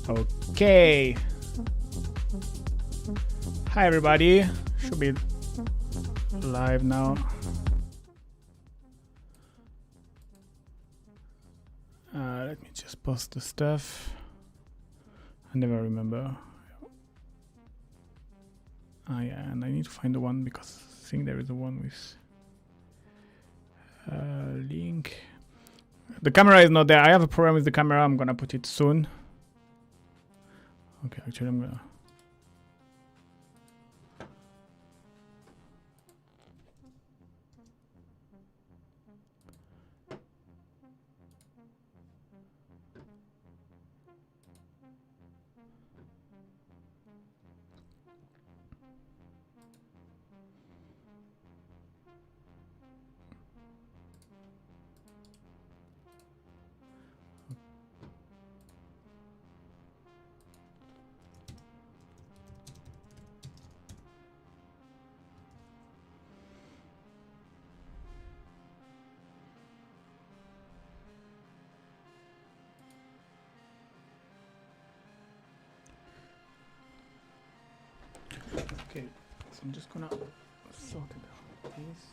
Okay. Hi everybody. Should be live now. Let me just post the stuff. I never remember. Yeah, and I need to find the one because I think there is a one with link. The camera is not there. I have a problem with the camera. I'm gonna put it soon. Okay, actually I'm gonna. Okay, so I'm just gonna sort it out. This.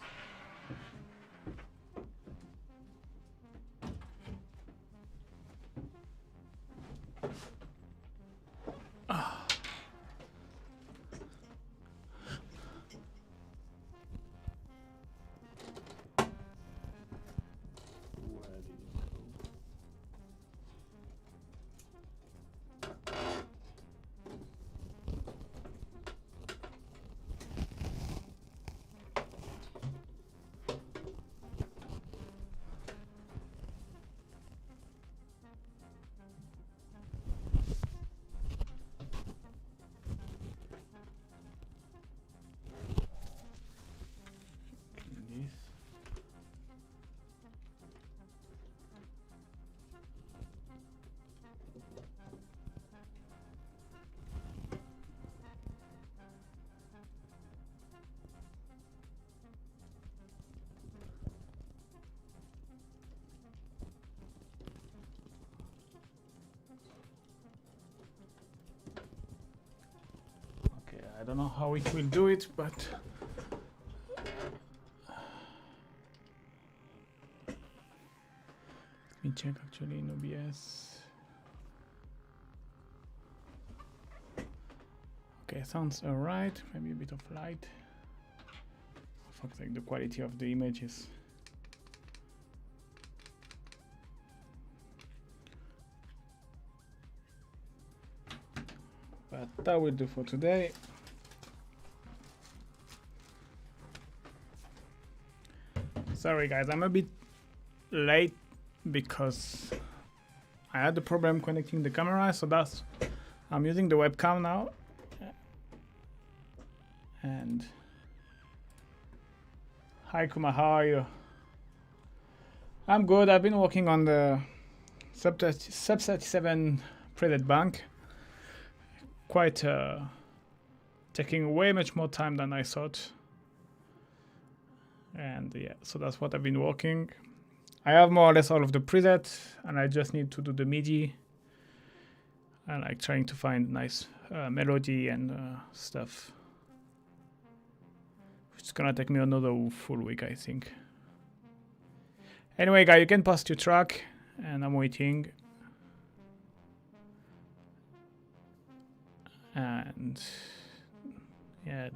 I don't know how it will do it, but let me check actually in OBS. Okay, sounds alright. Maybe a bit of light. Fuck, like the quality of the images. But that will do for today. Sorry guys, I'm a bit late because I had the problem connecting the camera, so that's I'm using the webcam now. And hi Kuma, how are you? I'm good. I've been working on the Sub 37 preset bank. Quite taking way much more time than I thought. And yeah, so that's what I've been working. I have more or less all of the presets, and I just need to do the MIDI and like trying to find nice melody and stuff. It's gonna take me another full week, I think. Anyway, guys, you can post your track, and I'm waiting. And yeah.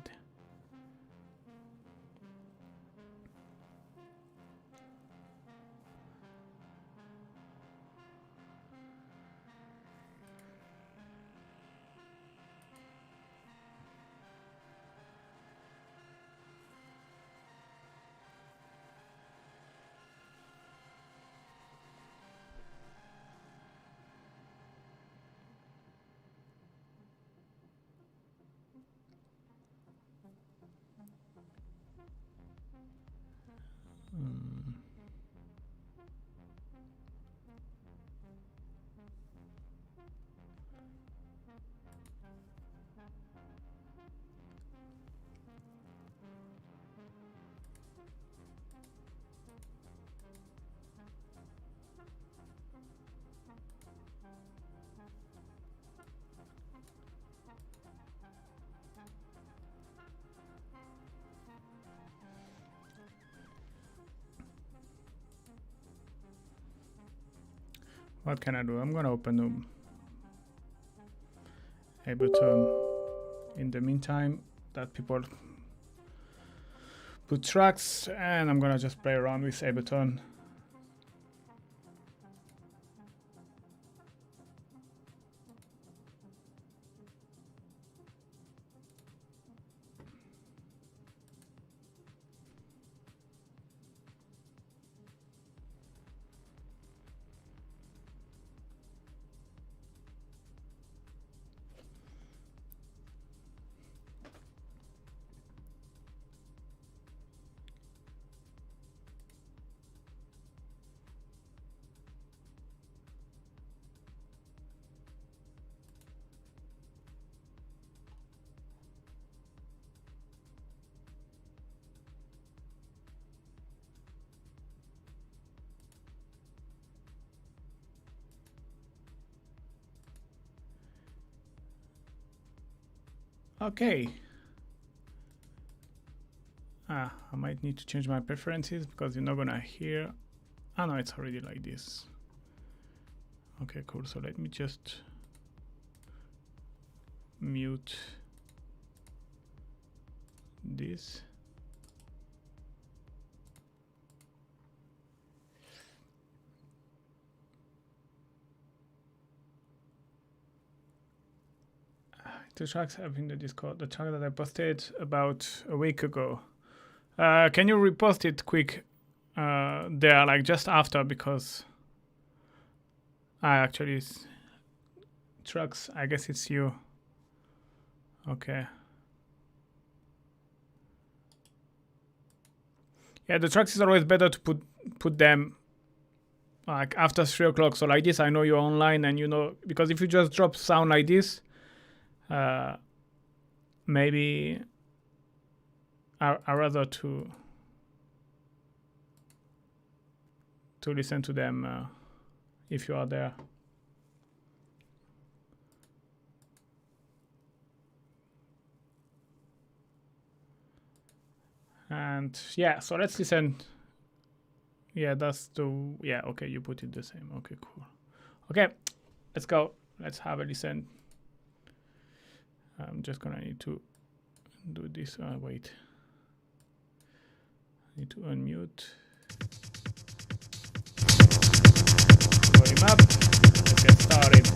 What can I do? I'm gonna open Ableton in the meantime that people put tracks, and I'm gonna just play around with Ableton. Okay. I might need to change my preferences because you're not gonna hear. Ah, no, it's already like this. Okay, cool. So let me just mute this. The tracks have in the Discord. The track that I posted about a week ago. Can you repost it quick there, like just after, because I actually tracks. I guess it's you. Okay. Yeah, the tracks is always better to put them like after 3 o'clock. So like this, I know you're online, and you know, because if you just drop sound like this, maybe I rather to listen to them if you are there. And yeah, so let's listen. Yeah, that's the, yeah, okay, you put it the same. Okay, cool. Okay, let's go. Let's have a listen. I'm just gonna need to do this. Wait. I need to unmute. Volume up. Let's get started.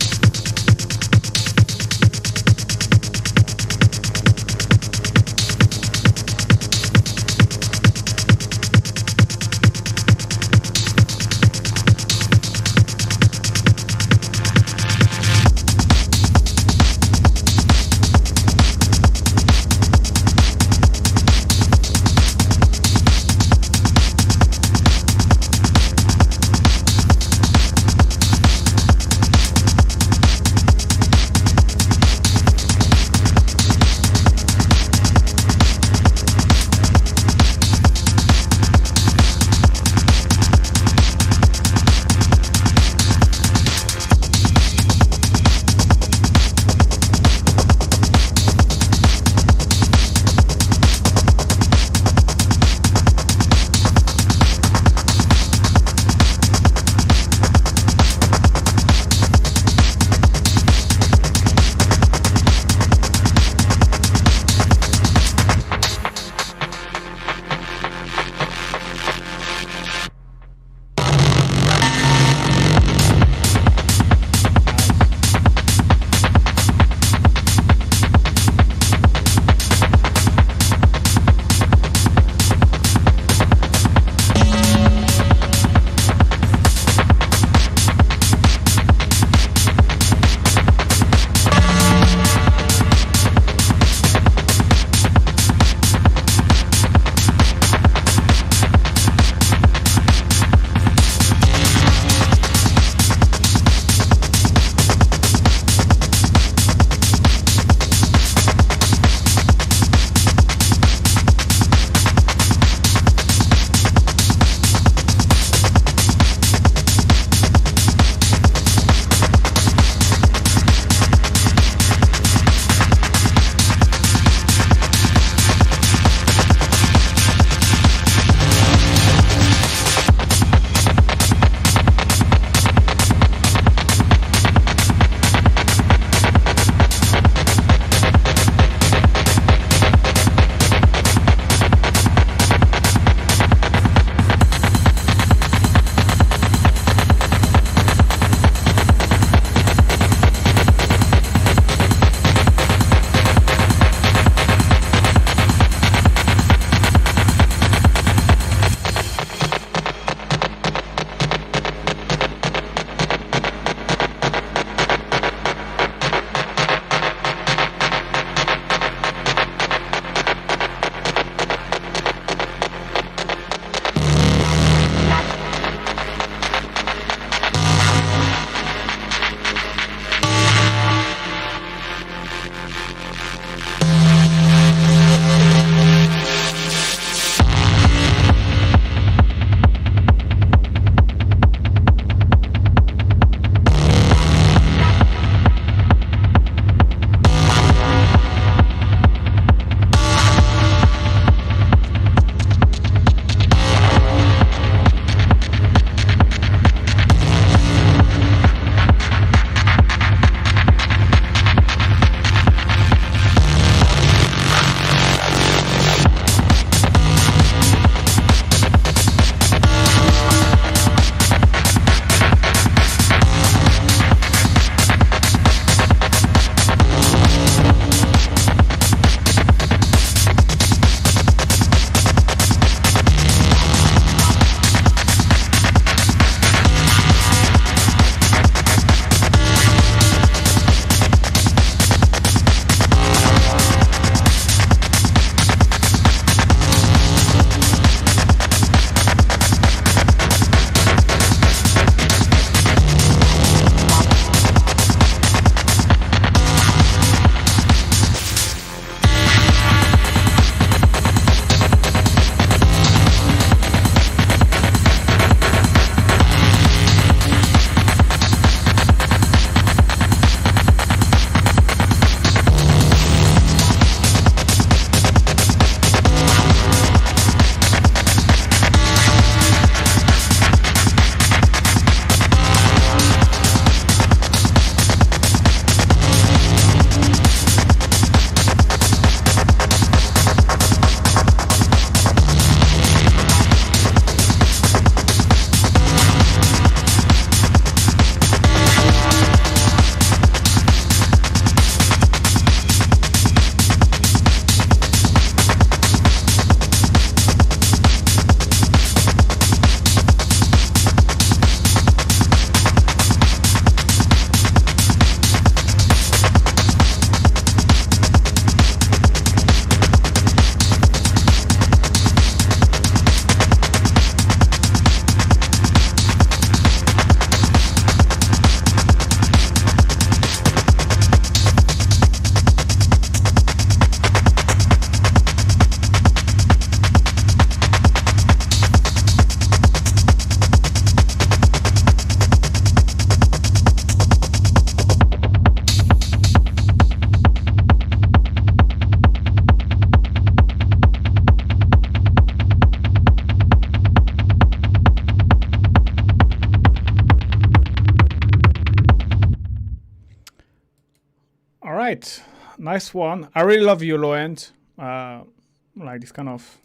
All right, nice one. I really love your low end, like this kind of.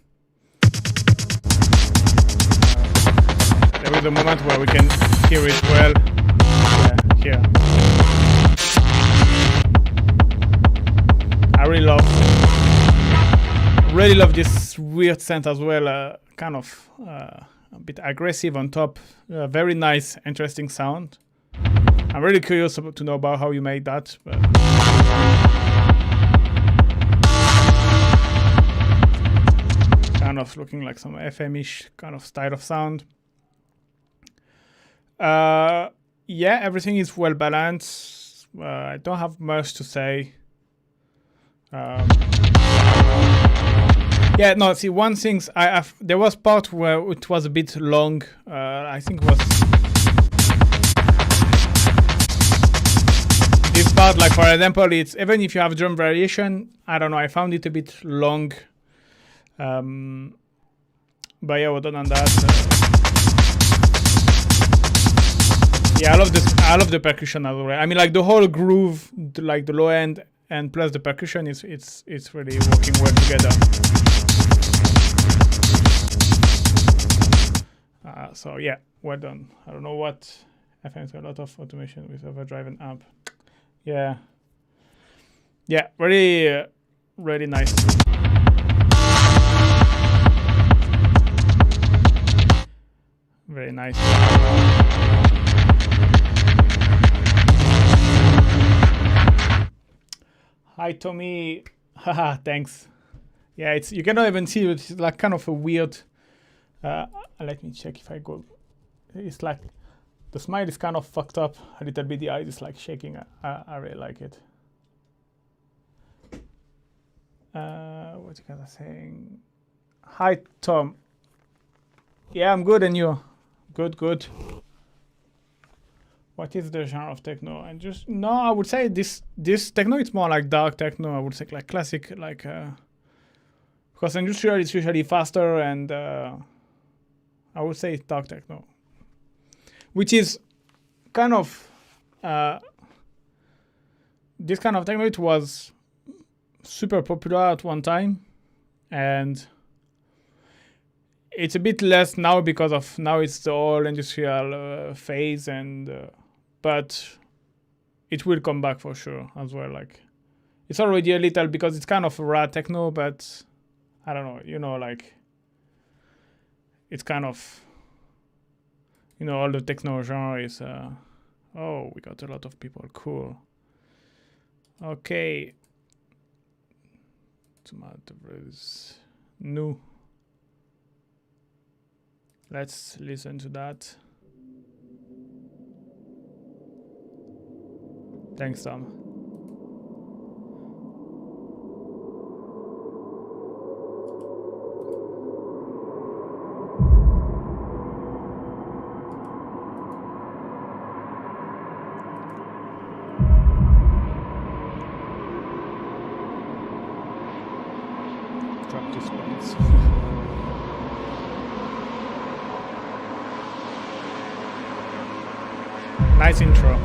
There is a moment where we can hear it well. Yeah, here. I really love this weird scent as well. Kind of a bit aggressive on top. Very nice, interesting sound. I'm really curious to know about how you made that. But kind of looking like some FM-ish kind of style of sound. Yeah, everything is well balanced. I don't have much to say. Yeah, no, see, one thing, there was part where it was a bit long. I think it was this part, like for example, it's even if you have drum variation, I don't know, I found it a bit long. But yeah, other than that, yeah, I love this. I love the percussion as well. I mean, like the whole groove, like the low end and plus the percussion, it's really working well together. So yeah, well done. I don't know what. I think it's got a lot of automation with overdrive and amp. Yeah, yeah, really, really nice. Very nice. Hi Tommy. Haha, thanks. Yeah, you cannot even see it. It's like kind of a weird. Let me check if I go. It's like the smile is kind of fucked up a little bit. The eyes is like shaking. I really like it. What you guys are saying? Hi Tom. Yeah, I'm good, and you? Good. What is the genre of techno? And just no, I would say this techno. It's more like dark techno. I would say like classic, like because industrial is usually faster, and I would say it's dark techno, which is kind of this kind of techno. It was super popular at one time, and it's a bit less now because of now it's the whole industrial phase, and but it will come back for sure as well. Like it's already a little because it's kind of raw techno, but I don't know, you know, like it's kind of, you know, all the techno genre is. Oh, we got a lot of people. Cool. Okay. Tomatoes. New. Let's listen to that. Thanks, Tom. Drop this bass. Nice intro.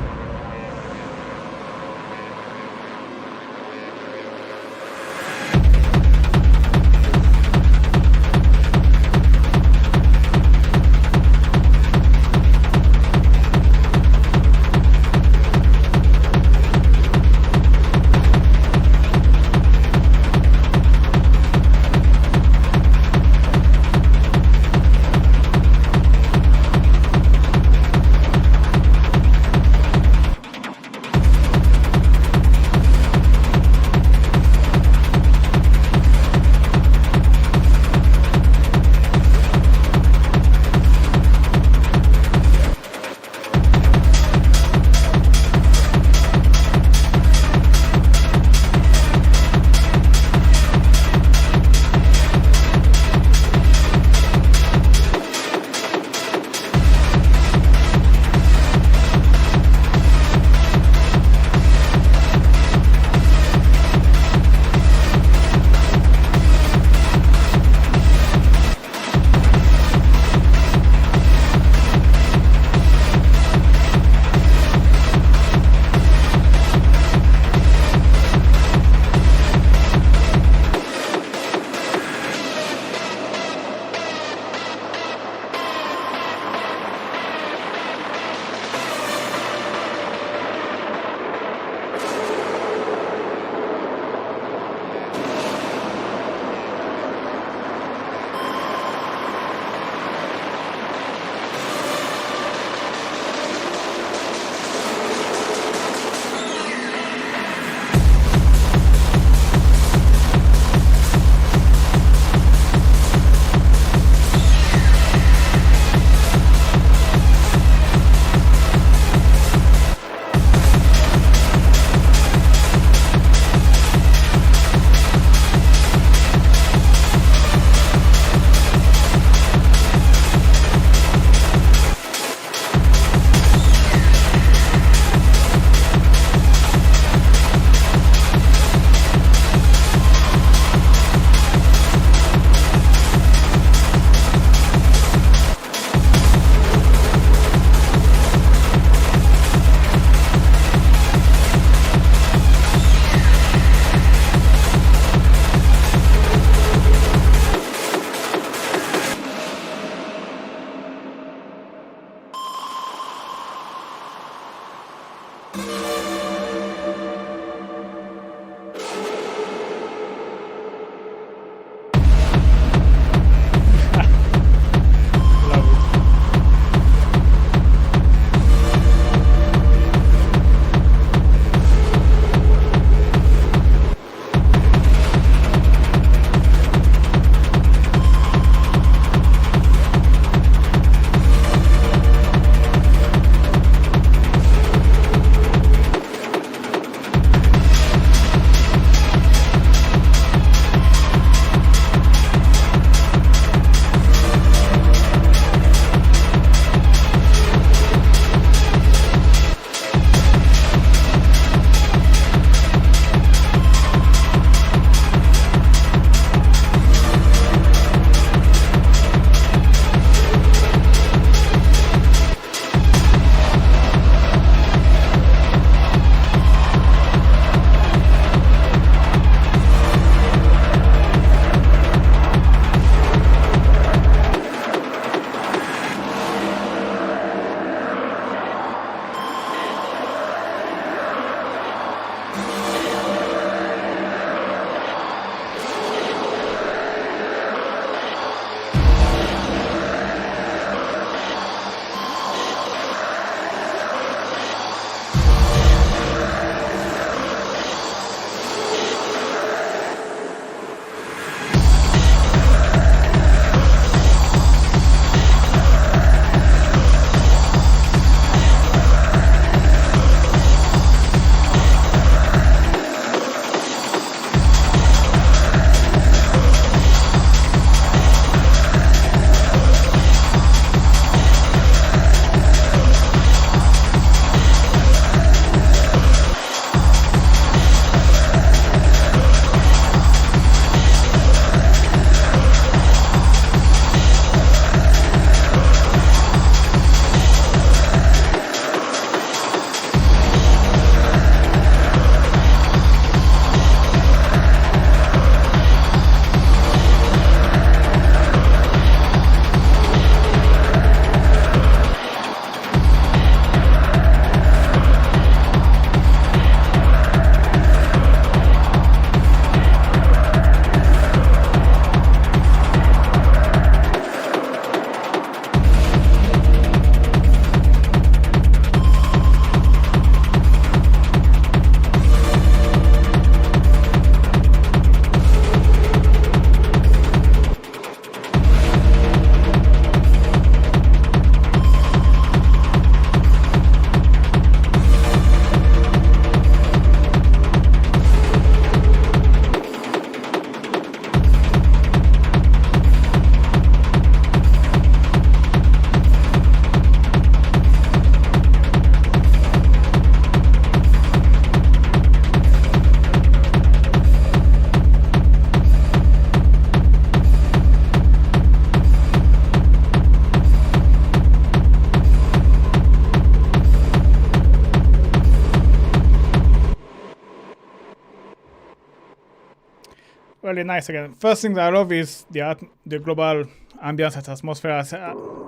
really nice again. First thing that I love is the global ambience and atmosphere.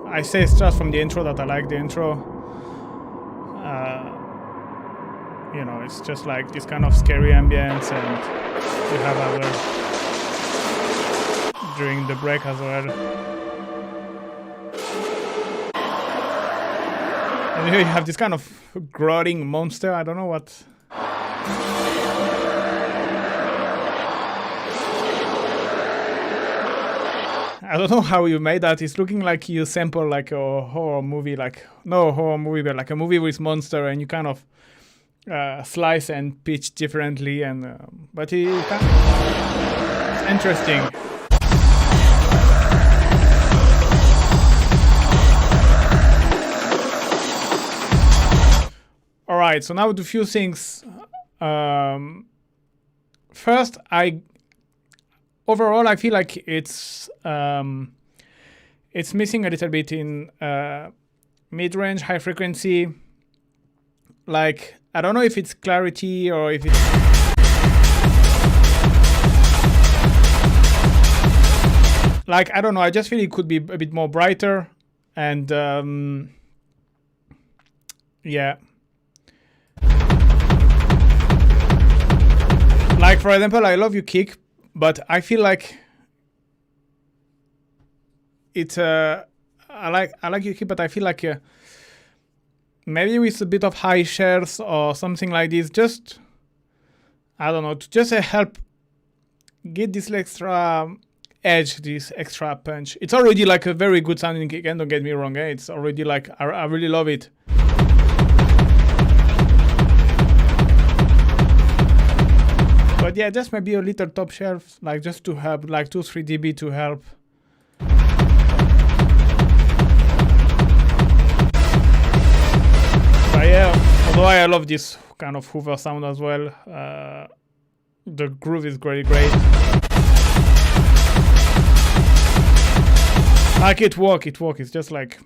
I say it's just from the intro that I like the intro. You know, it's just like this kind of scary ambience, and you have as well during the break as well. And here you have this kind of growling monster. I don't know what. I don't know how you made that. It's looking like you sample like a horror movie, like no horror movie, but like a movie with monster, and you kind of slice and pitch differently, and but it's interesting. All right, so now the few things. First, overall I feel like it's missing a little bit in mid-range, high frequency. Like, I don't know if it's clarity or if it's like, I don't know. I just feel it could be a bit more brighter, and yeah. Like, for example, I love your kick, but I feel like it's I like your kick, but I feel like maybe with a bit of high shares or something like this, just I don't know, to just help get this extra edge, this extra punch. It's already like a very good sounding kick, and don't get me wrong, it's already like I really love it. But yeah, just maybe a little top shelf, like just to help, like 2-3 dB to help. But yeah, although I love this kind of Hoover sound as well, the groove is really great. Like it works, it's just like...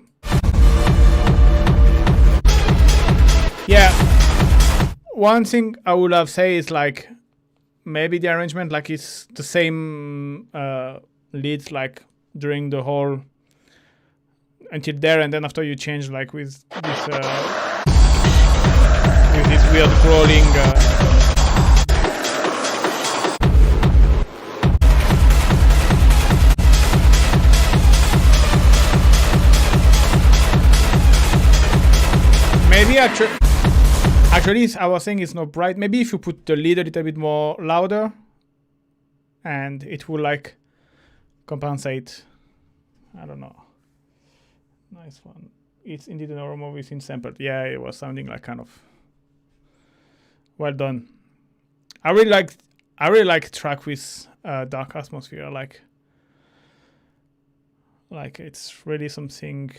Yeah, one thing I would have said is like, maybe the arrangement, like it's the same leads like during the whole until there, and then after you change like with this weird crawling. Maybe actually, I was saying it's not bright. Maybe if you put the lead a little bit more louder, and it will like compensate. I don't know. Nice one. It's indeed an horror movie in sampled. Yeah, it was sounding like kind of well done. I really like track with dark atmosphere. Like it's really something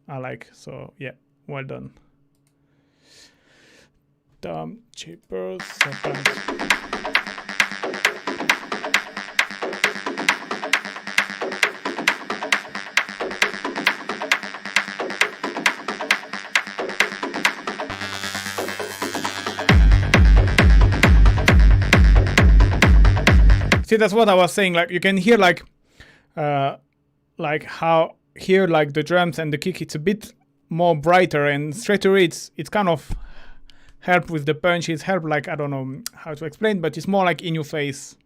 I like. So yeah, well done. Dumb, cheaper, sometimes. See, that's what I was saying. Like you can hear like how here like the drums and the kick, it's a bit more brighter, and straight away it's kind of help with the punch. It's help like, I don't know how to explain, but it's more like in your face.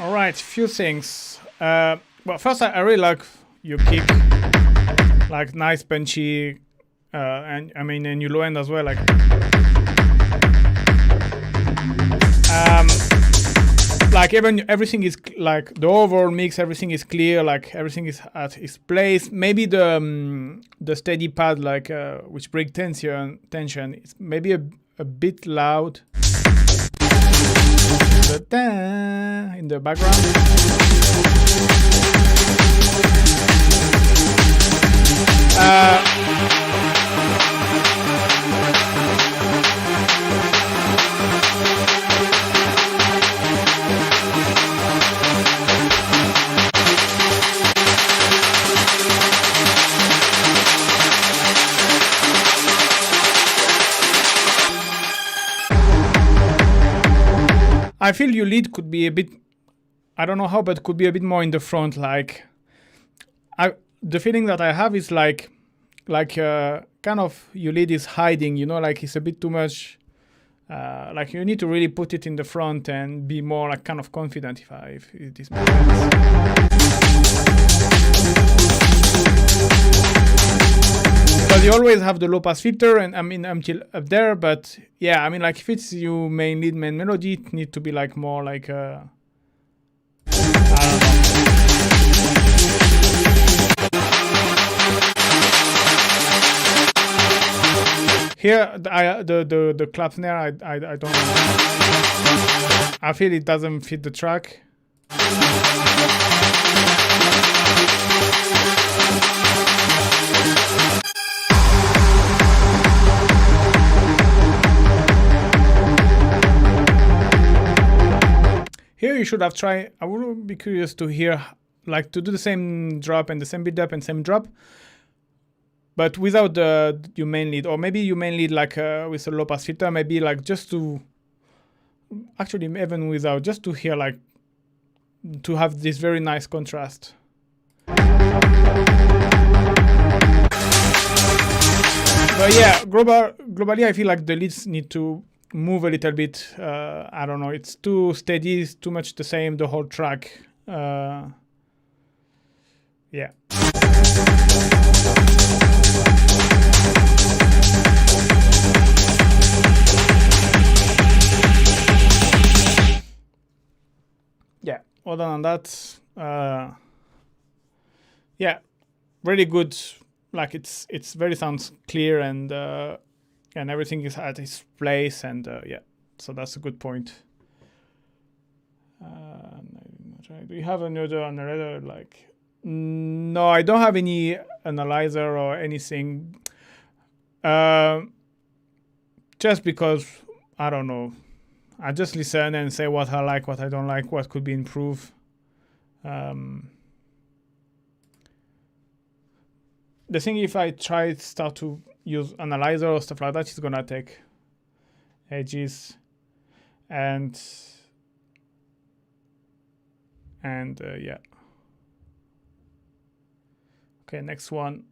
All right, few things. Well, first, I really like your kick, like nice punchy, and I mean, and your low end as well, like. Like everything is like the overall mix, everything is clear, like everything is at its place. Maybe the steady pad, like which brings tension, is maybe a bit loud. In the background. I feel your lead could be a bit, I don't know how, but could be a bit more in the front. Like, the feeling that I have is like kind of your lead is hiding, you know, like it's a bit too much. Like you need to really put it in the front and be more like kind of confident if this makes sense. Because you always have the low pass filter, and I mean until up there, but yeah, I mean like if it's your main lead, main melody, it needs to be like more like I don't know. Here the clap snare I don't know. I feel it doesn't fit the track. Here you should have tried, I would be curious to hear, like to do the same drop and the same beat up and same drop, but without your main lead, or maybe your main lead like with a low pass filter, maybe like just to, actually even without, just to hear like, to have this very nice contrast. But yeah, globally I feel like the leads need to move a little bit. I don't know, it's too steady, it's too much the same the whole track. Yeah. Yeah, other than that, yeah, really good. Like it's very sounds clear, and everything is at its place, and yeah, so that's a good point. Do you have another analyzer? Like, no, I don't have any analyzer or anything. Just because I don't know, I just listen and say what I like, what I don't like, what could be improved. The thing, if I start to use analyzer or stuff like that, it's gonna take ages, and yeah. Okay, next one.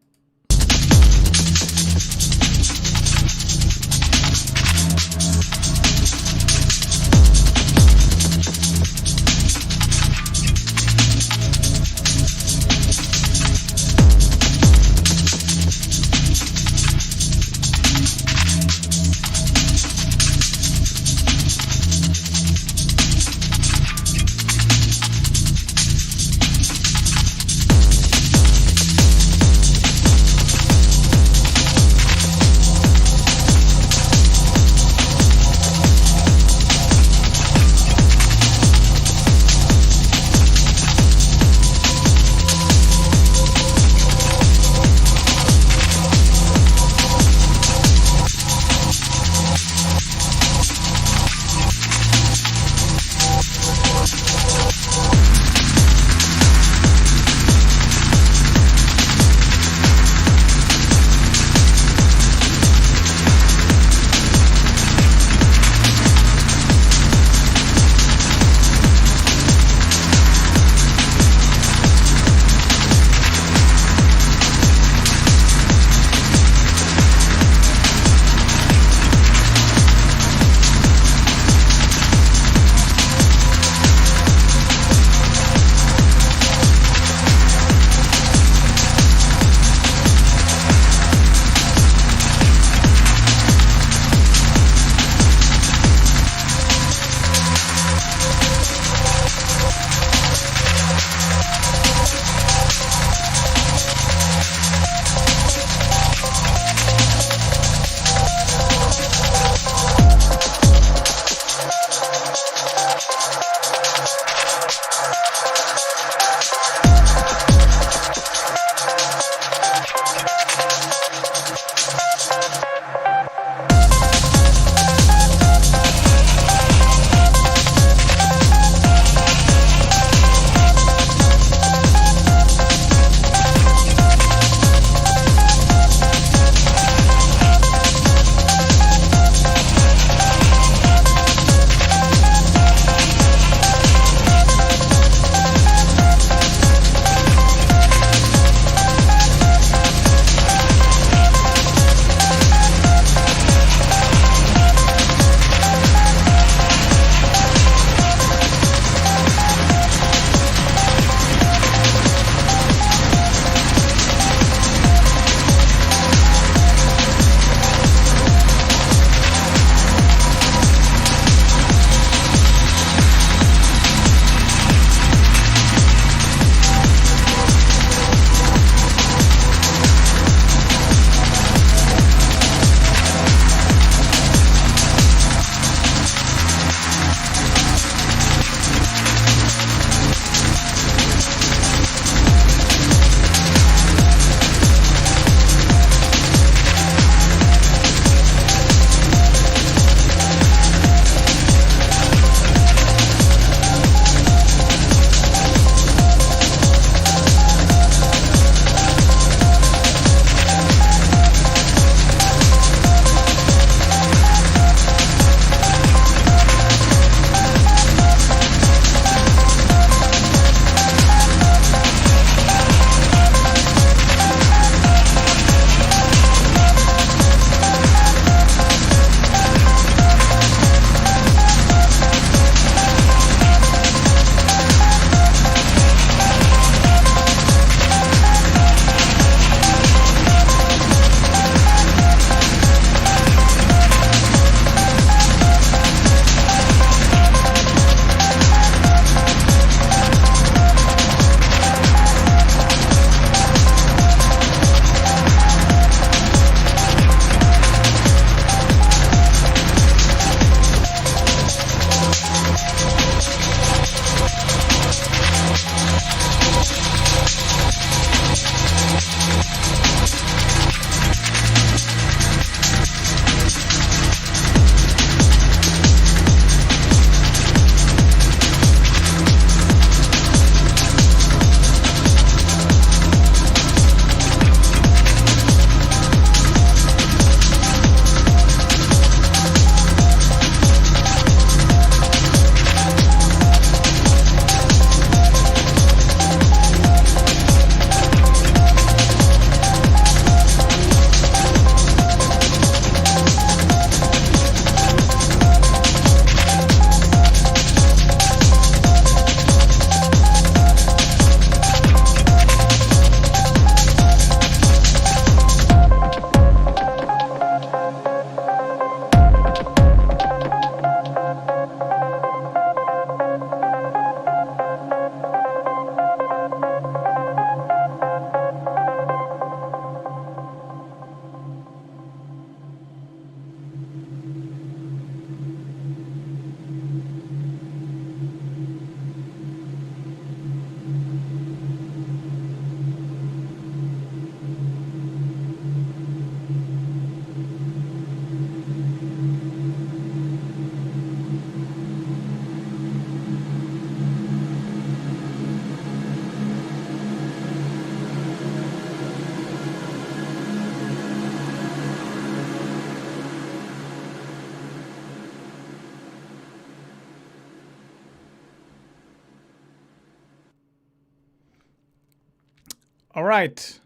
All right.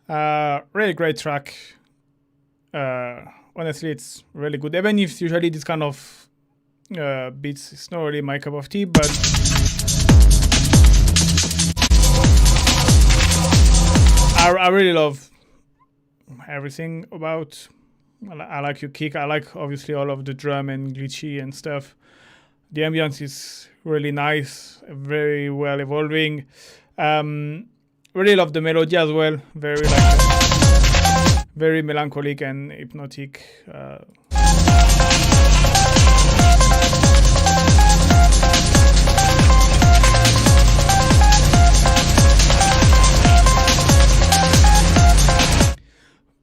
Really great track. Honestly, it's really good. Even if usually this kind of beats is not really my cup of tea, but I really love everything about. I like your kick. I like obviously all of the drum and glitchy and stuff. The ambience is really nice, very well evolving. Really love the melody as well. Very melancholic and hypnotic.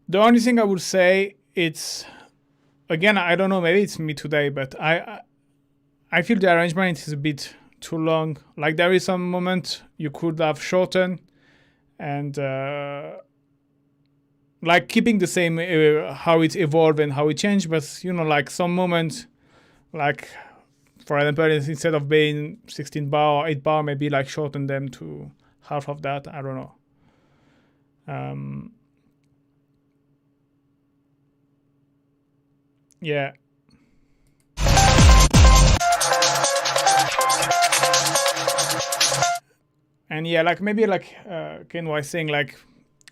The only thing I would say, it's, again, I don't know, maybe it's me today, but I feel the arrangement is a bit too long. Like there is some moment you could have shortened and like keeping the same how it evolved and how it changed, but you know, like some moments, like for example, instead of being 16 bar or 8 bar, maybe like shorten them to half of that. I don't know. Yeah. And yeah, like maybe like Ken was saying, like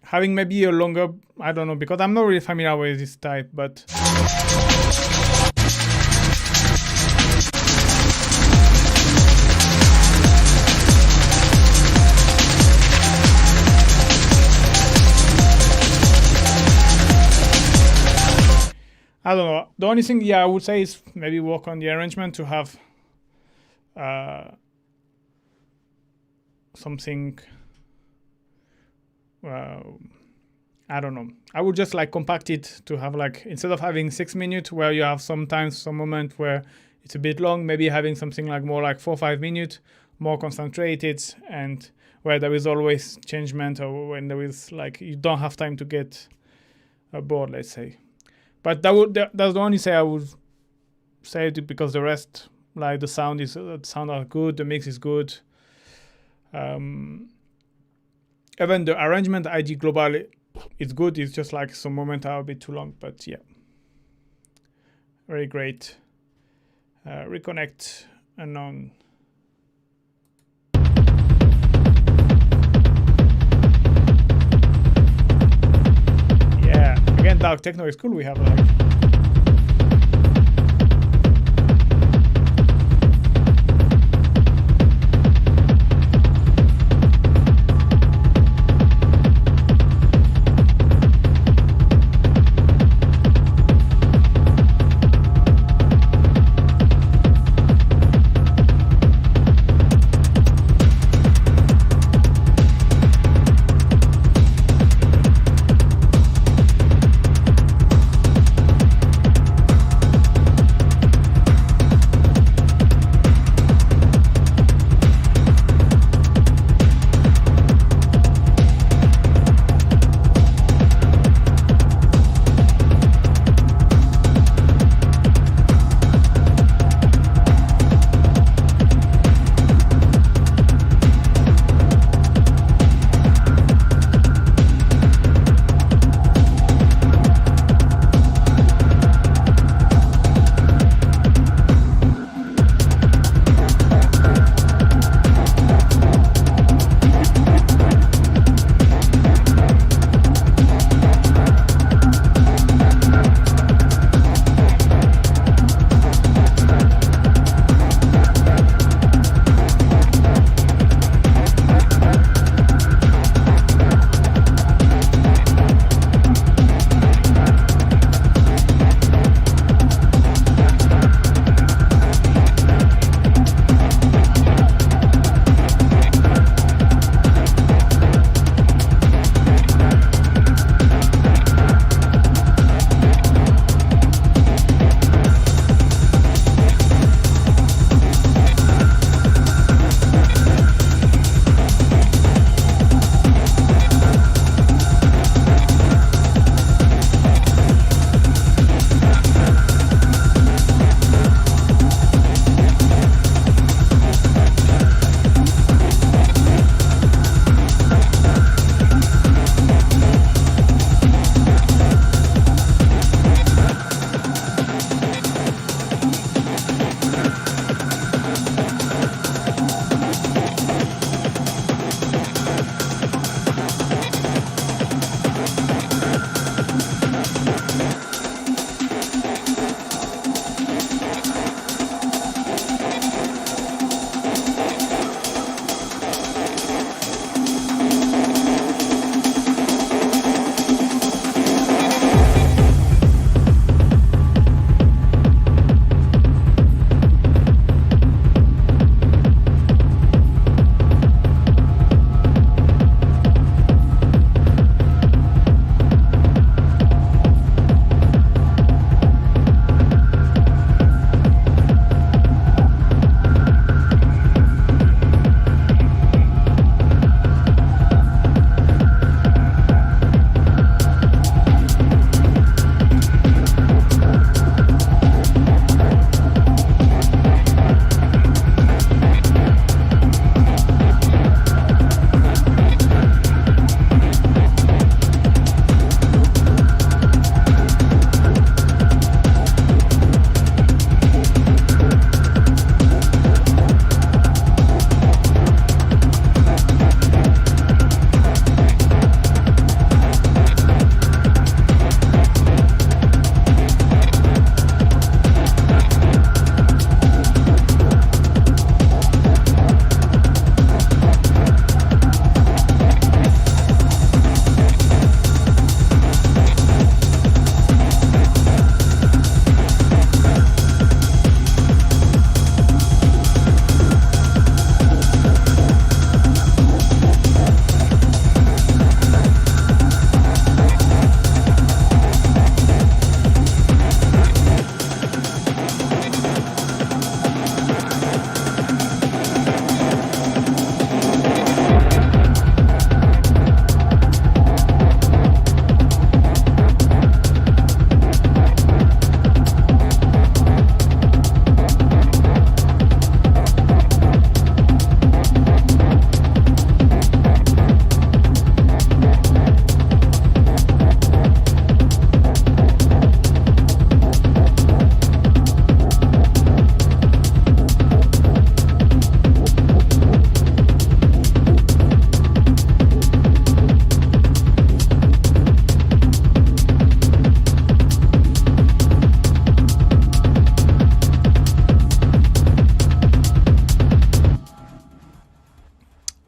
having maybe a longer, I don't know, because I'm not really familiar with this type, but I don't know. The only thing, I would say is maybe work on the arrangement to have something. I don't know. I would just like compact it to have like, instead of having 6 minutes where you have sometimes some moment where it's a bit long, maybe having something like more like 4 or 5 minutes, more concentrated, and where there is always changement, or when there is like you don't have time to get bored, let's say. But that's the only say I would say it, because the rest, like the sound are good, the mix is good. Even the arrangement ID global is good. It's just like some moments are a bit too long, but yeah, very great. Reconnect unknown. Yeah, again, dark techno is cool. We have like.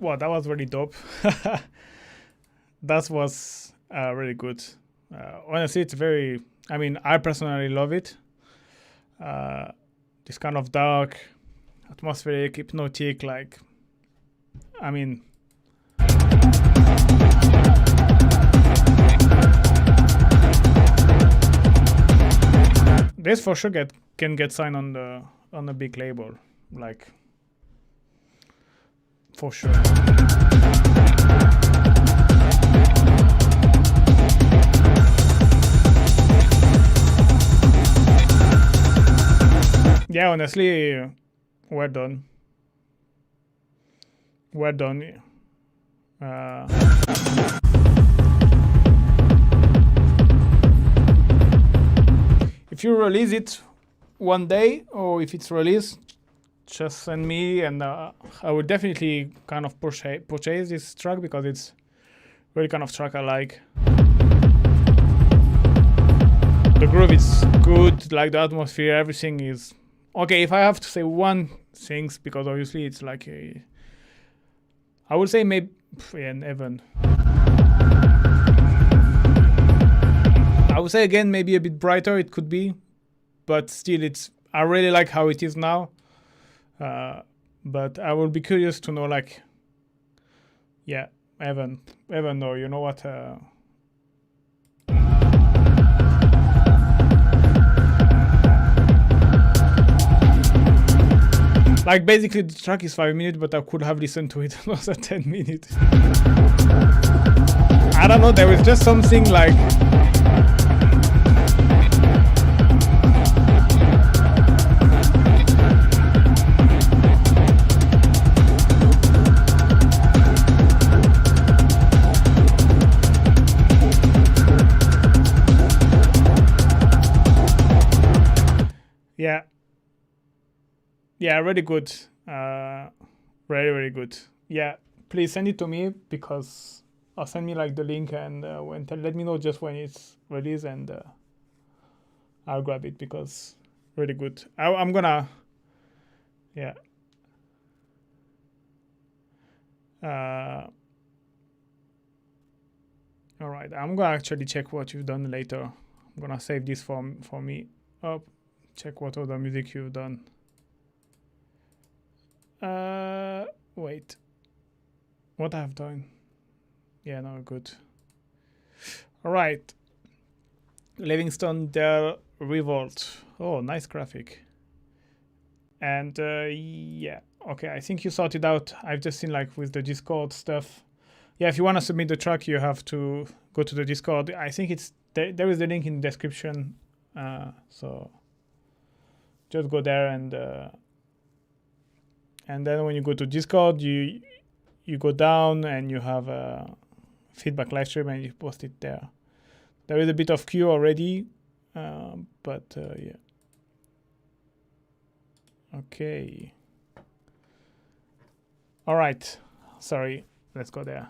Wow, that was really dope. That was really good. Honestly, it's very, I mean, I personally love it. This kind of dark, atmospheric, hypnotic, like, I mean, this for sure can get signed on the big label, like, for sure. Yeah, honestly, well done. Well done. If you release it one day, or if it's released, just send me, and I would definitely kind of purchase this track, because it's really kind of track I like. The groove is good, like the atmosphere, everything is okay. If I have to say one thing, because obviously it's like I would say maybe and Evan. I would say again maybe a bit brighter it could be, but still I really like how it is now. But I will be curious to know, like, yeah, Evan, or you know what? Like, basically the track is 5 minutes, but I could have listened to it another 10 minutes. I don't know, there was just something like... Yeah, really good. Very, very good. Yeah, please send it to me, because I'll send me like the link, and let me know just when it's released, and I'll grab it, because really good. I'm gonna, yeah. All right, I'm gonna actually check what you've done later. I'm gonna save this for me. Check what other music you've done. Wait, what I've done? Yeah, no, good. All right, Livingston Dell Revolt. Oh, nice graphic. And yeah, okay, I think you sorted out. I've just seen, like, with the Discord stuff. Yeah, if you want to submit the track, you have to go to the Discord. I think it's there is the link in the description. So just go there, and then when you go to Discord, you go down and you have a feedback live stream, and you post it there. There is a bit of queue already, but yeah. Okay. All right. Sorry. Let's go there.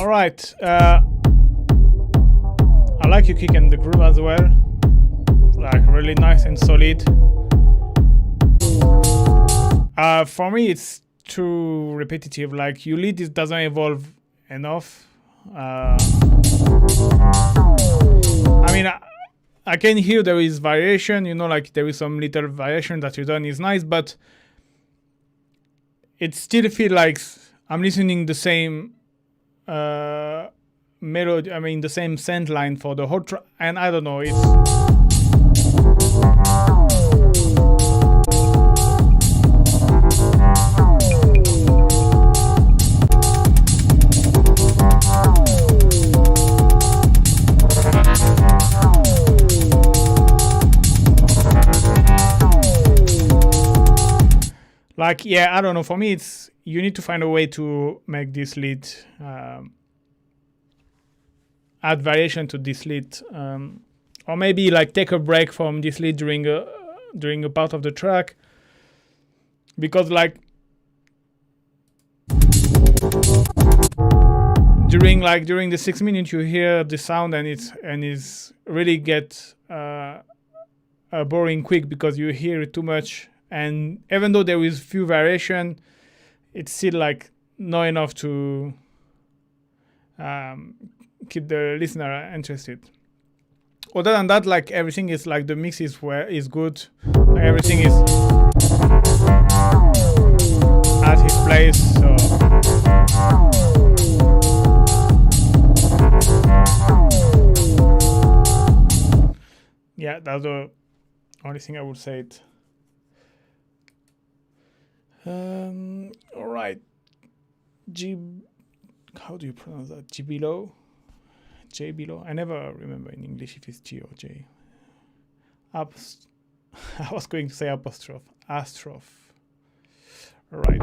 All right. I like your kick and the groove as well. Like really nice and solid. For me, it's too repetitive. Like your lead doesn't evolve enough. I mean, I can hear there is variation. You know, like there is some little variation that you done is nice, but it still feels like I'm listening the same melody. I mean, the same sound line for the whole track, and I don't know. It's like, yeah, I don't know. For me, it's you need to find a way to make this lead add variation to this lead, or maybe like take a break from this lead during a part of the track, because like during the 6 minutes you hear the sound and it's really get boring quick because you hear it too much. And even though there is few variation, it's still like not enough to keep the listener interested. Other than that, like everything is like the mix is good. Like, everything is at his place. So yeah, that's the only thing I would say. All right. How do you pronounce that? J below? I never remember in English if it's G or J. I was going to say apostrophe. Astroph. All right.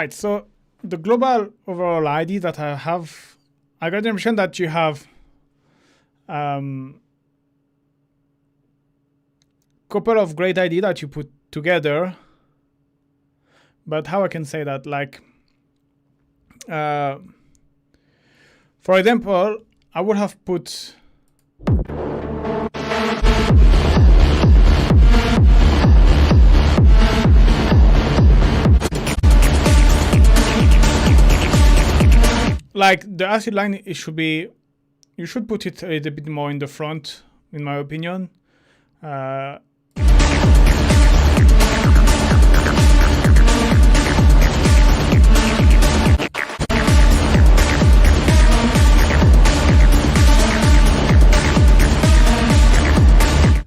right, so the global overall idea that I have, I got the impression that you have couple of great ideas that you put together. But how I can say that, like, for example, I would have put like the acid line, it should be, you should put it a little bit more in the front, in my opinion.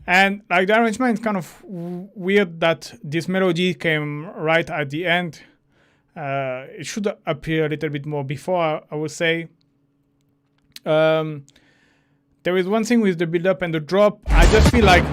And like the arrangement is kind of weird that this melody came right at the end. It should appear a little bit more before, I would say. There is one thing with the build up and the drop. I just feel like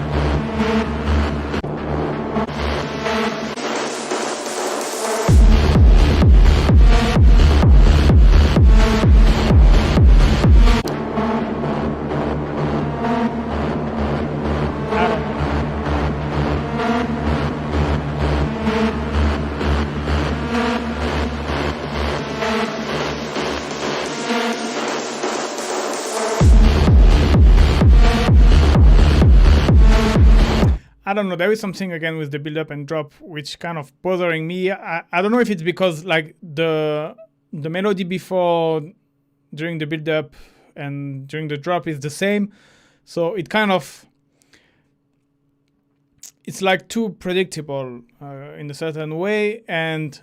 I don't know, there is something again with the build up and drop which kind of bothering me. I don't know if it's because like the melody before, during the build up and during the drop is the same. So it kind of, it's like too predictable in a certain way. And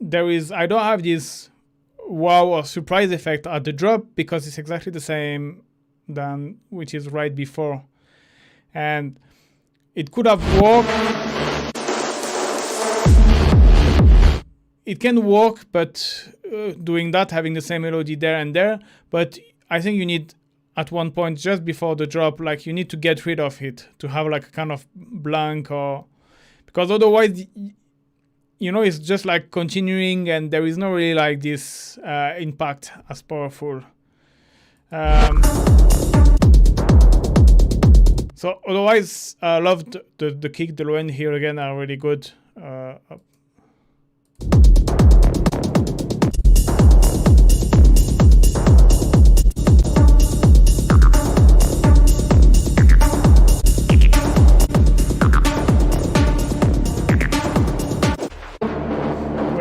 there is, I don't have this wow or surprise effect at the drop because it's exactly the same than which is right before. And it could have worked. It can work, but doing that, having the same melody there and there. But I think you need, at one point, just before the drop, like you need to get rid of it to have like a kind of blank, or because otherwise, you know, it's just like continuing and there is no really like this impact as powerful. So otherwise, I loved the kick, the low end here again are really good. Well,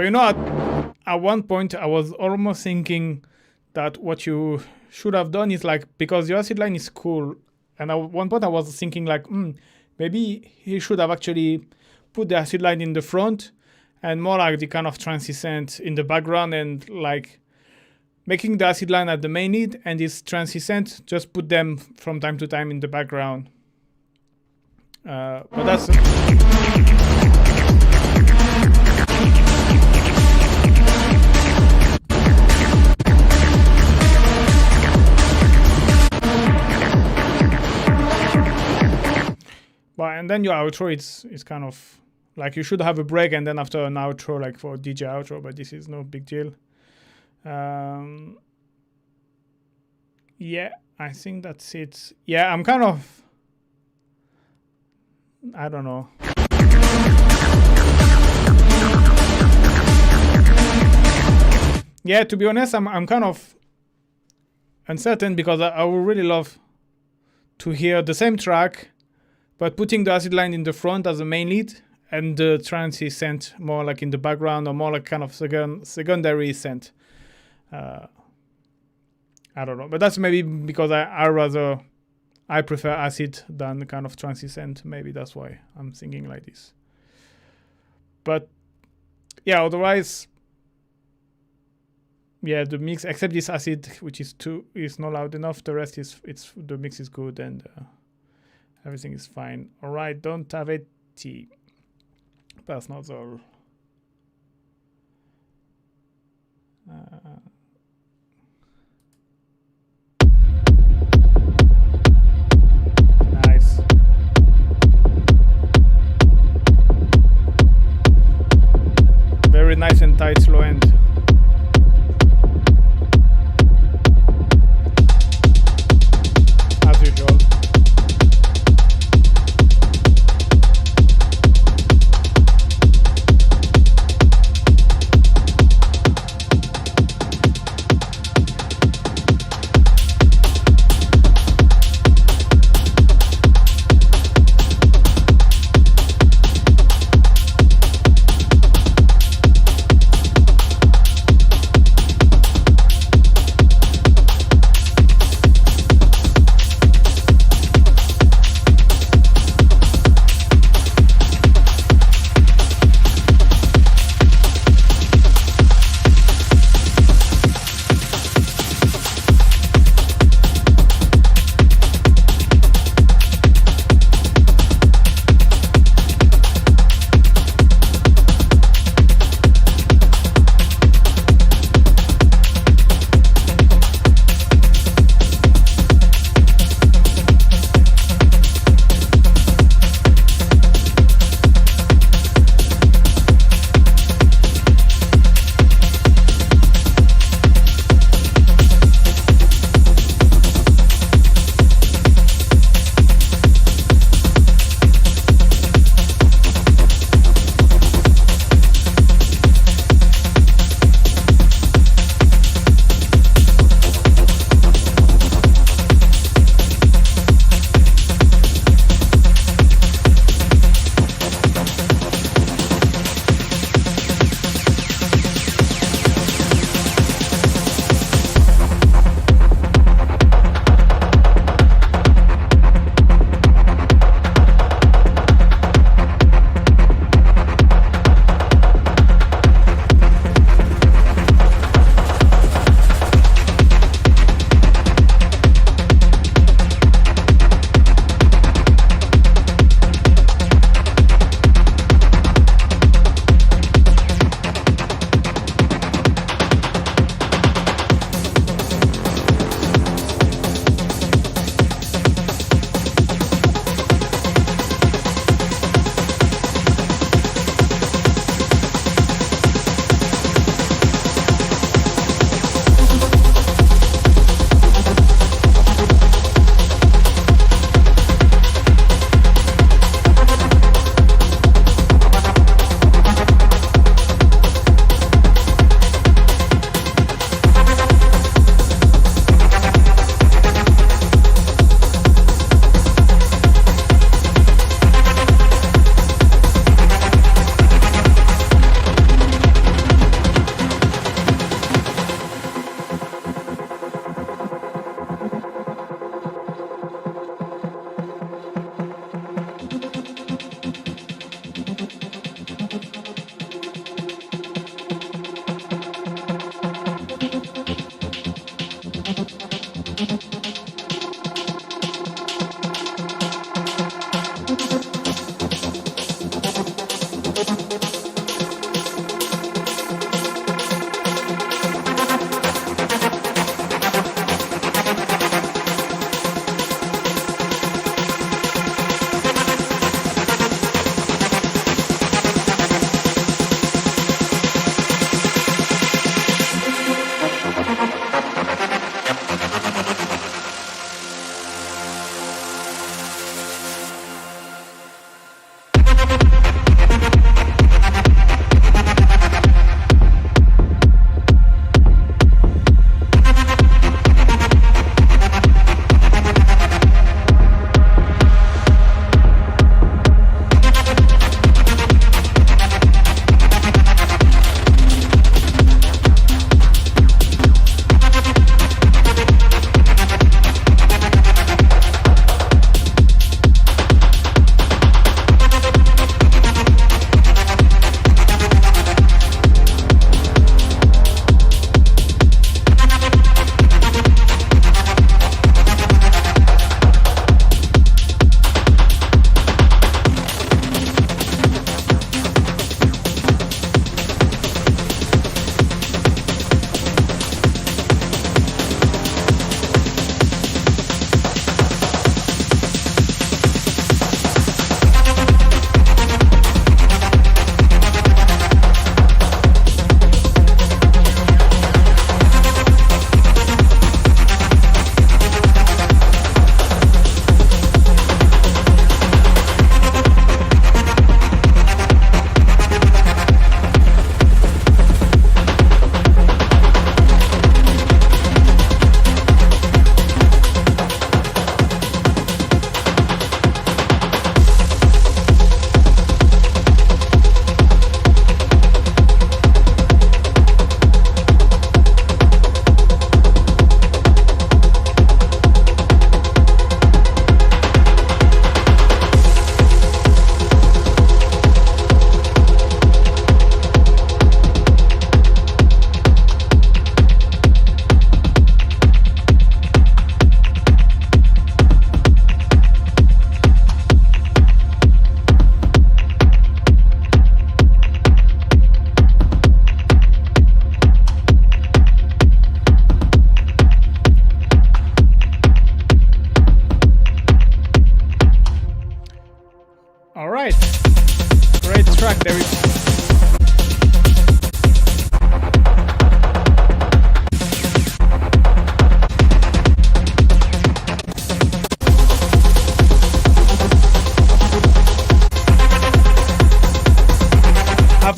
you know, at one point I was almost thinking that what you should have done is like, because your acid line is cool. And at one point I was thinking like, maybe he should have actually put the acid line in the front and more like the kind of transient in the background, and like making the acid line at the main lead and this transient, just put them from time to time in the background. But that's... But and then your outro, it's kind of like you should have a break and then after an outro, like for DJ outro, but this is no big deal. Yeah, I think that's it. Yeah, I'm kind of, I don't know. Yeah, to be honest, I'm kind of uncertain because I would really love to hear the same track, but putting the acid line in the front as a main lead and the trance is sent more like in the background or more like kind of secondary scent. I don't know, but that's maybe because I prefer acid than kind of trance scent. Maybe that's why I'm thinking like this. But yeah, otherwise, yeah, the mix, except this acid, which is not loud enough. The rest the mix is good and everything is fine. All right, don't have it. That's not all. Nice. Very nice and tight slow end.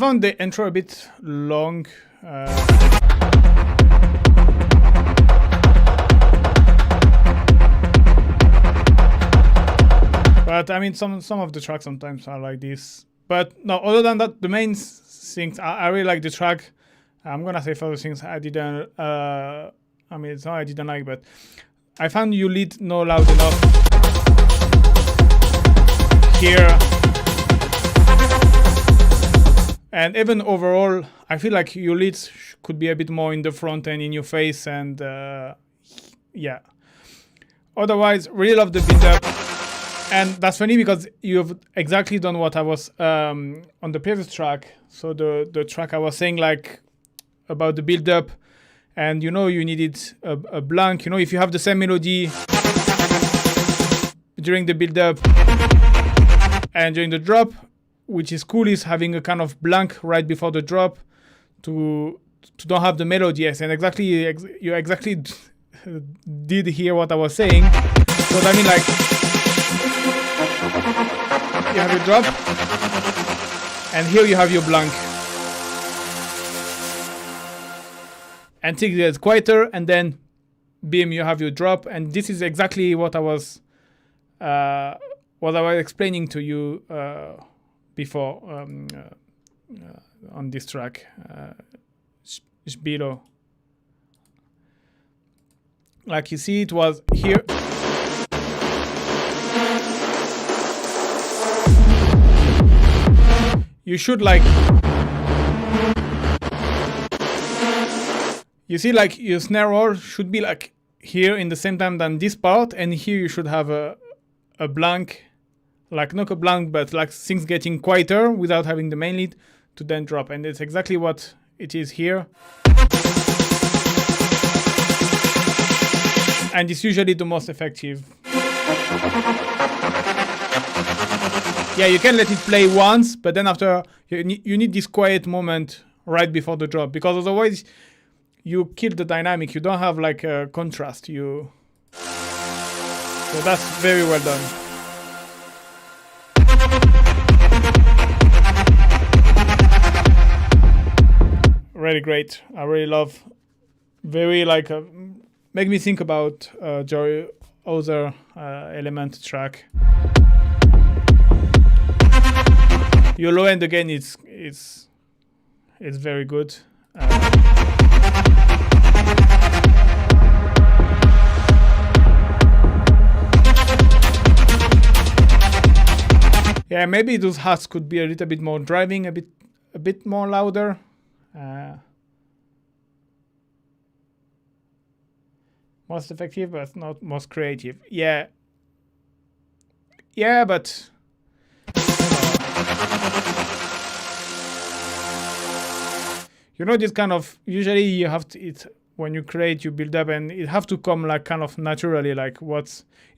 found the intro a bit long. But I mean, some of the tracks sometimes are like this. But no, other than that, the main things, I really like the track. I'm gonna say further things I didn't. I mean, it's not I didn't like, but I found you lead not loud enough here. And even overall, I feel like your leads could be a bit more in the front and in your face, and yeah. Otherwise, really love the build-up. And that's funny because you've exactly done what I was on the previous track. So the track I was saying like about the build-up, and you know you needed a blank. You know, if you have the same melody during the build-up and during the drop, which is cool, is having a kind of blank right before the drop to don't have the melody. Yes, and exactly you exactly did hear what I was saying. So I mean, like, you have your drop, and here you have your blank. And things get quieter, and then beam, you have your drop, and this is exactly what I was explaining to you before on this track, below. Like you see, it was here. You should like, you see, like your snare roll should be like here in the same time than this part, and here you should have a blank, like not a blank, but like things getting quieter without having the main lead to then drop, and it's exactly what it is here. And it's usually the most effective. Yeah, you can let it play once, but then after you need this quiet moment right before the drop, because otherwise you kill the dynamic. You don't have like a contrast. So that's very well done. Really great. I really love. Very like make me think about Joy other element track. Your low end again, it's very good. Yeah, maybe those hats could be a little bit more driving, a bit more louder. Most effective, but not most creative. Yeah. Yeah, but you know, this kind of, usually you have to, when you create, you build up, and it have to come like kind of naturally, like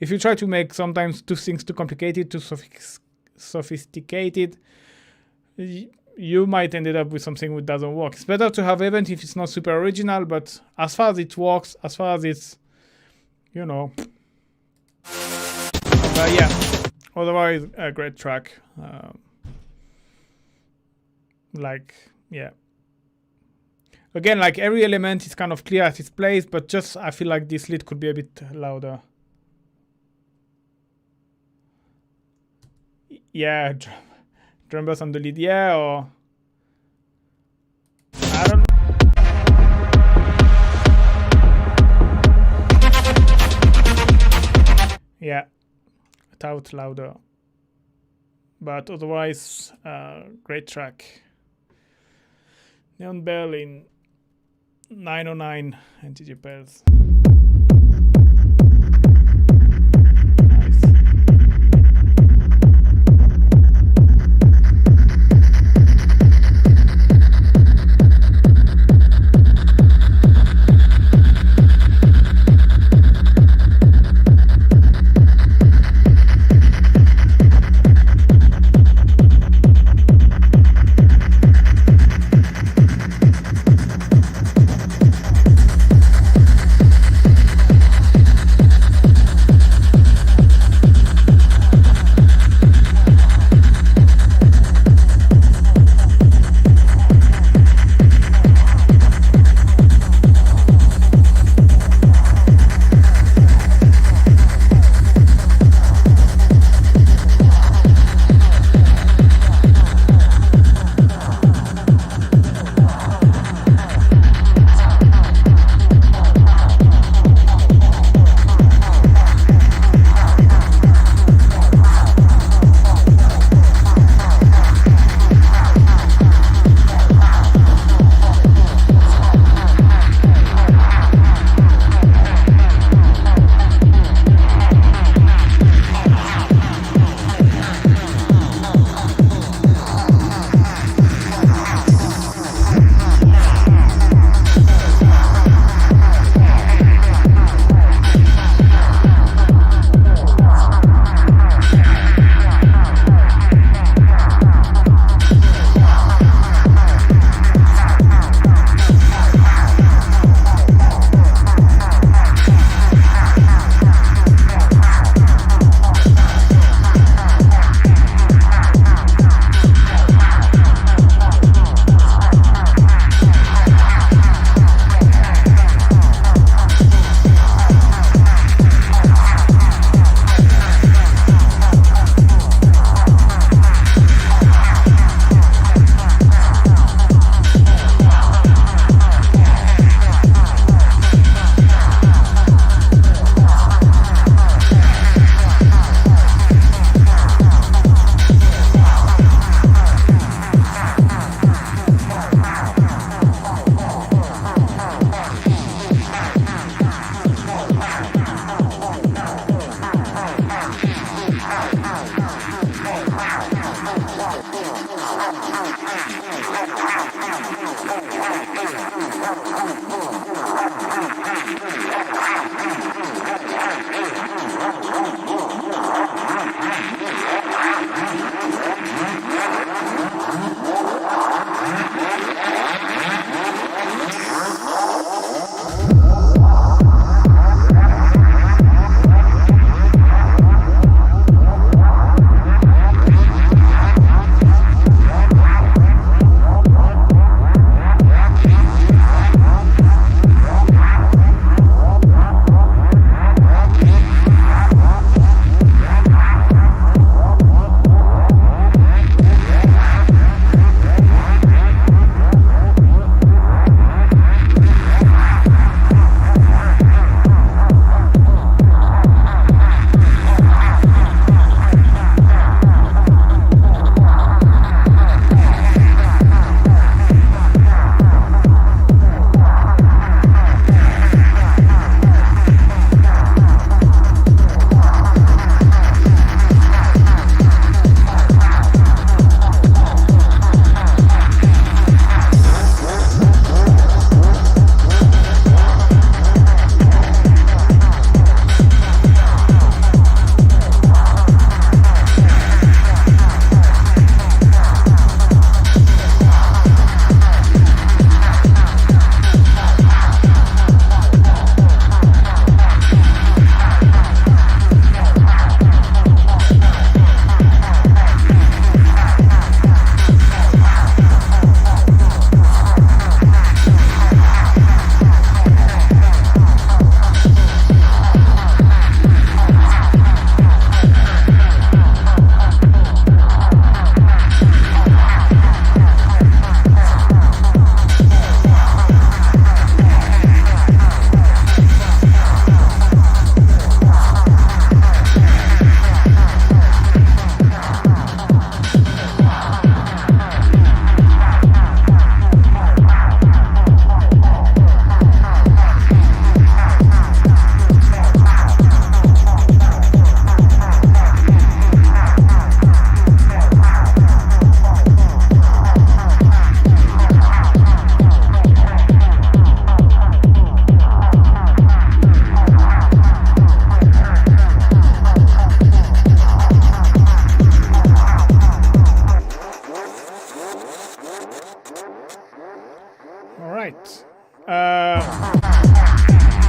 if you try to make sometimes two things too complicated, too sophisticated, you might end up with something that doesn't work. It's better to have even if it's not super original, but as far as it works, as far as it's, you know. But yeah, otherwise a great track. Like, yeah. Again, like every element is kind of clear at its place, but just I feel like this lead could be a bit louder. Yeah, drum bass on the lead, yeah, or I don't know. Yeah, without louder. But otherwise, great track. Neon Bell in 909 and DJ Bells.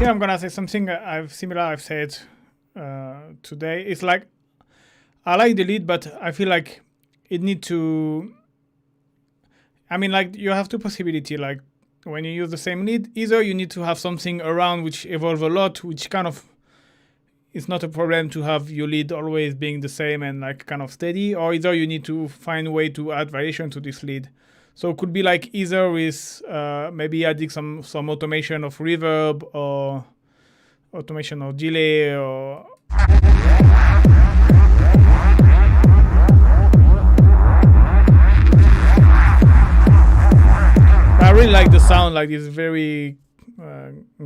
Here I'm gonna say something I've said today. It's like I like the lead, but I feel like it need to. I mean, like you have two possibilities. Like when you use the same lead, either you need to have something around which evolve a lot, which kind of it's not a problem to have your lead always being the same and like kind of steady, or either you need to find a way to add variation to this lead. So it could be like either with maybe adding some automation of reverb or automation of delay or I really like the sound, like this very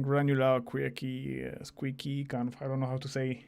granular, quirky, squeaky kind of, I don't know how to say.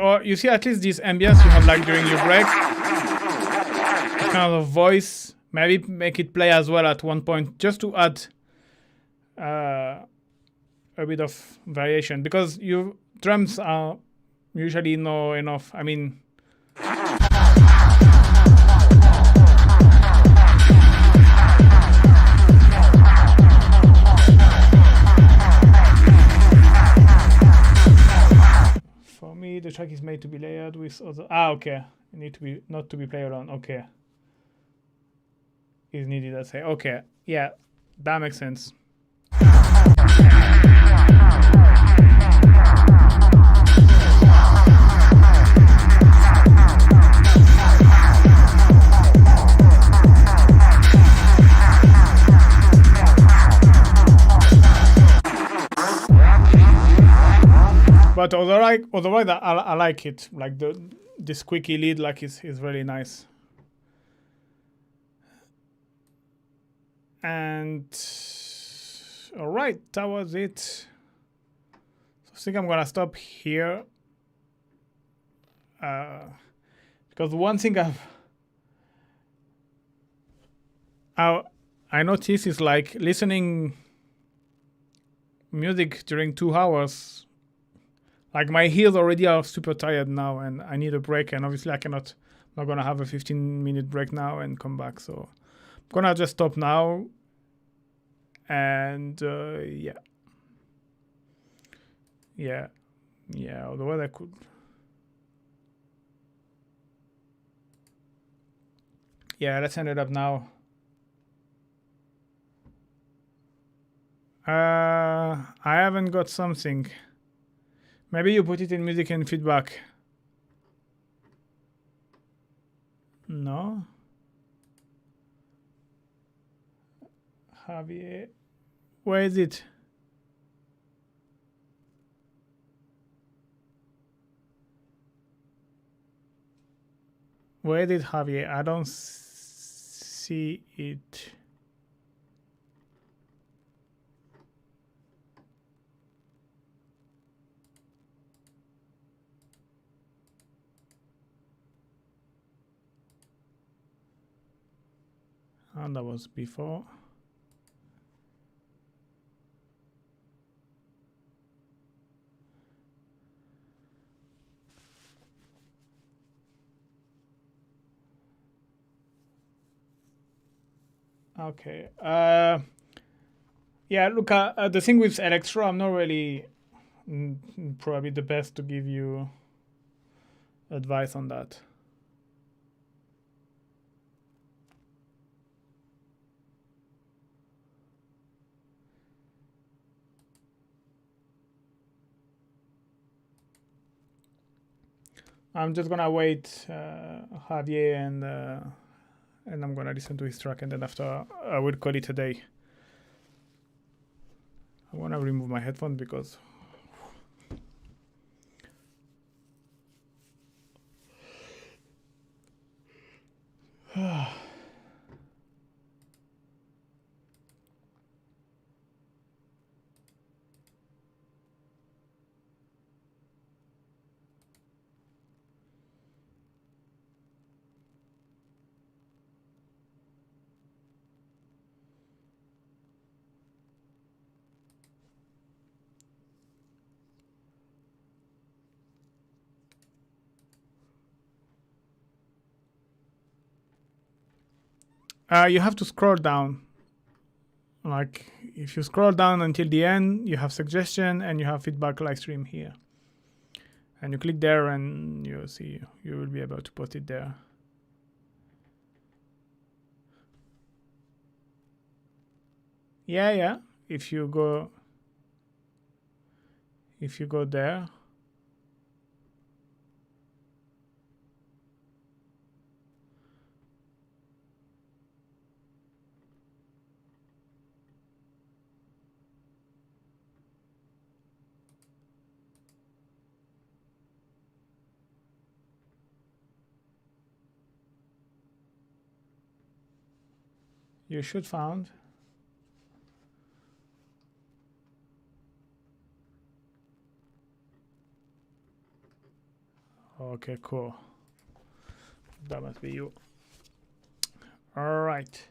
Or you see at least this ambience you have like during your break, kind of voice, maybe make it play as well at one point just to add a bit of variation, because your drums are usually not enough. I mean, for me, the track is made to be layered with other. Okay. It need to be not to be played alone. Okay. Is needed, I say. Okay. Yeah, that makes sense. But otherwise, I like it. Like the squeaky lead, like is really nice. And all right, that was it. So I think I'm gonna stop here because one thing I noticed is like listening music during 2 hours. Like my ears already are super tired now, and I need a break. And obviously, I'm not gonna have a 15-minute break now and come back. So I'm gonna just stop now. And yeah. Otherwise, I could. Yeah, let's end it up now. I haven't got something. Maybe you put it in music and feedback. No. Javier, where is it? Where is it, Javier? I don't see it. And that was before. Okay. Yeah, look, the thing with Electro, I'm not really probably the best to give you advice on that. I'm just gonna wait Javier and I'm gonna listen to his track, and then after I will call it a day. I wanna remove my headphone because you have to scroll down. Like if you scroll down until the end, you have suggestion and you have feedback live stream here. And you click there and you see you will be able to post it there. Yeah. If you go there. You should found. Okay, cool. That must be you. All right.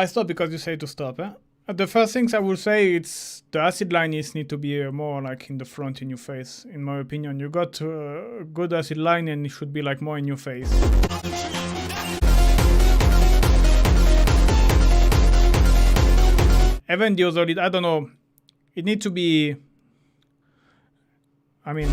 I stop because you say to stop. The first things I will say, it's the acid line need to be more like in the front, in your face. In my opinion, you got a good acid line and it should be like more in your face. Even the other, I don't know, it needs to be, I mean,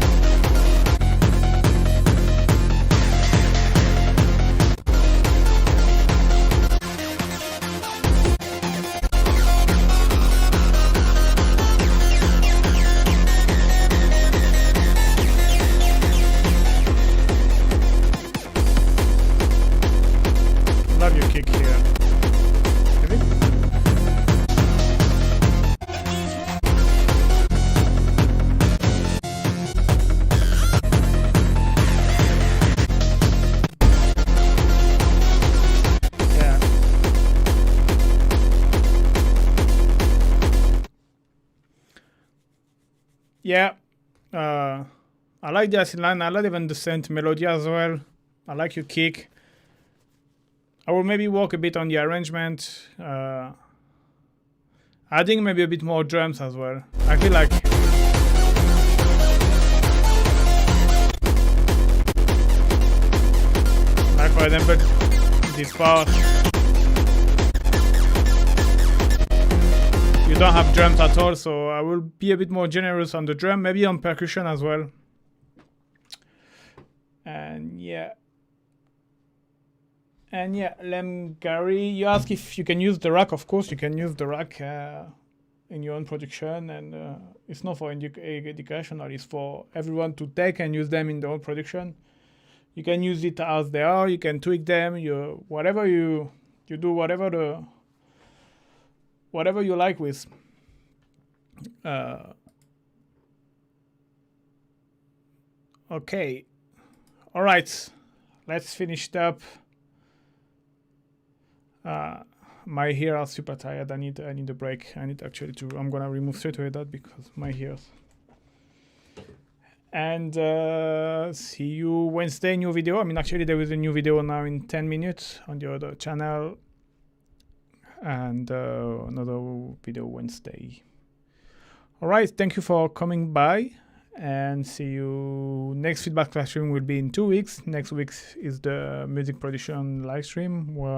love your kick here. Yeah, I like the acid line. I like even the synth melody as well. I like your kick. I will maybe work a bit on the arrangement. Adding maybe a bit more drums as well. I feel like for example, this part. You don't have drums at all, so I will be a bit more generous on the drum, maybe on percussion as well. And yeah, Gary, you ask if you can use the rack. Of course, you can use the rack in your own production, and it's not for educational. It's for everyone to take and use them in their own production. You can use it as they are. You can tweak them. Whatever you do, whatever you like with. Okay. All right. Let's finish it up. My ears are super tired. I need a break. I need actually to. I'm gonna remove straight away that because my ears. And see you Wednesday, new video. I mean, actually, there is a new video now in 10 minutes on the other channel. And another video Wednesday. All right, thank you for coming by, and see you. Next feedback live stream will be in 2 weeks. Next week is the music production live stream where